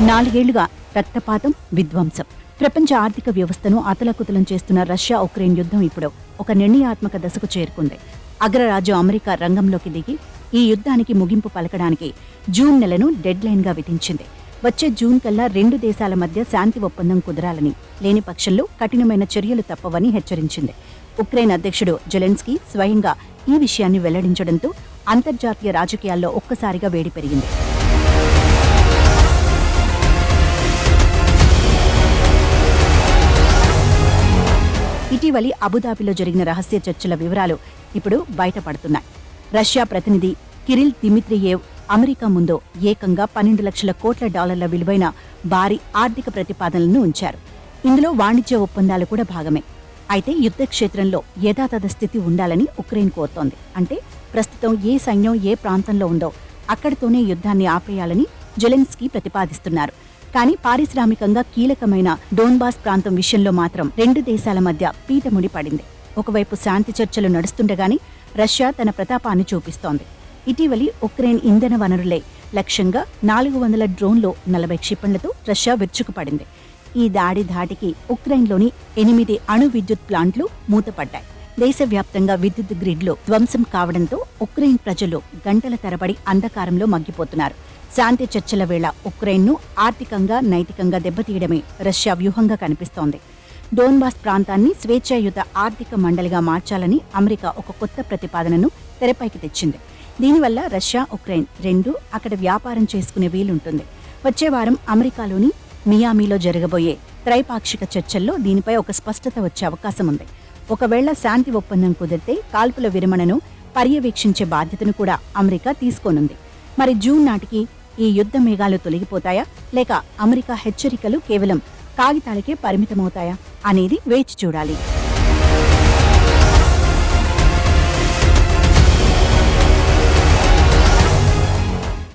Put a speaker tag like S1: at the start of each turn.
S1: 4 ఏళ్లుగా రక్తపాతం, విధ్వంసం. ప్రపంచ ఆర్థిక వ్యవస్థను అతలాకుతలం చేస్తున్న రష్యా ఉక్రెయిన్ యుద్ధం ఇప్పుడు ఒక నిర్ణయాత్మక దశకు చేరుకుంది. అగ్రరాజ్యం అమెరికా రంగంలోకి దిగి ఈ యుద్ధానికి ముగింపు పలకడానికి జూన్ నెలను డెడ్లైన్గా విధించింది. వచ్చే జూన్ కల్లా 2 దేశాల మధ్య శాంతి ఒప్పందం కుదరాలని, లేని పక్షంలో కఠినమైన చర్యలు తప్పవని హెచ్చరించింది. ఉక్రెయిన్ అధ్యక్షుడు జెలెన్స్కీ స్వయంగా ఈ విషయాన్ని వెల్లడించడంతో అంతర్జాతీయ రాజకీయాల్లో ఒక్కసారిగా వేడి పెరిగింది. ఇటీవలి అబుదాబిలో జరిగిన రహస్య చర్చల వివరాలు ఇప్పుడు బయటపడుతున్నాయి. రష్యా ప్రతినిధి కిరిల్ దిమిత్రియేవ్ అమెరికా ముందు ఏకంగా $12 లక్షల విలువైన భారీ ఆర్థిక ప్రతిపాదనలను ఉంచారు. ఇందులో వాణిజ్య ఒప్పందాలు కూడా భాగమే. అయితే యుద్ధ క్షేత్రంలో యథాతథ స్థితి ఉండాలని ఉక్రెయిన్ కోరుతోంది. అంటే ప్రస్తుతం ఏ సైన్యం ఏ ప్రాంతంలో ఉందో అక్కడితోనే యుద్ధాన్ని ఆపేయాలని జెలెన్స్కీ ప్రతిపాదిస్తున్నారు. కానీ పారిశ్రామికంగా కీలకమైన డోన్బాస్ ప్రాంతం విషయంలో మాత్రం 2 దేశాల మధ్య పీటముడి పడింది. ఒకవైపు శాంతి చర్చలు నడుస్తుండగానే రష్యా తన ప్రతాపాన్ని చూపిస్తోంది. ఇటీవలి ఉక్రెయిన్ ఇంధన వనరులే లక్ష్యంగా 400 డ్రోన్లు, 40 క్షిపణులతో రష్యా విరుచుకుపడింది. ఈ దాడి ధాటికి ఉక్రెయిన్లోని 8 అణు విద్యుత్ ప్లాంట్లు మూతపడ్డాయి. దేశవ్యాప్తంగా విద్యుత్ గ్రిడ్లు ధ్వంసం కావడంతో ఉక్రెయిన్ ప్రజలు గంటల తరబడి అంధకారంలో మగ్గిపోతున్నారు. శాంతి చర్చల వేళ ఉక్రెయిన్ను ఆర్థికంగా, నైతికంగా దెబ్బతీయడమే రష్యా వ్యూహంగా కనిపిస్తోంది. డోన్బాస్ ప్రాంతాన్ని స్వేచ్ఛాయుత ఆర్థిక మండలిగా మార్చాలని అమెరికా ఒక కొత్త ప్రతిపాదనను తెరపైకి తెచ్చింది. దీనివల్ల రష్యా, ఉక్రెయిన్ రెండూ అక్కడ వ్యాపారం చేసుకునే వీలుంటుంది. వచ్చే వారం అమెరికాలోని మియామిలో జరగబోయే త్రైపాక్షిక చర్చల్లో దీనిపై ఒక స్పష్టత వచ్చే అవకాశం ఉంది. ఒకవేళ శాంతి ఒప్పందం కుదిరితే కాల్పుల విరమణను పర్యవేక్షించే బాధ్యతను కూడా అమెరికా తీసుకోనుంది. మరి జూన్ నాటికి ఈ యుద్ధ మేఘాలు తొలగిపోతాయా, లేక అమెరికా హెచ్చరికలు కేవలం కాగితాలకే పరిమితమవుతాయా అనేది వేచి చూడాలి.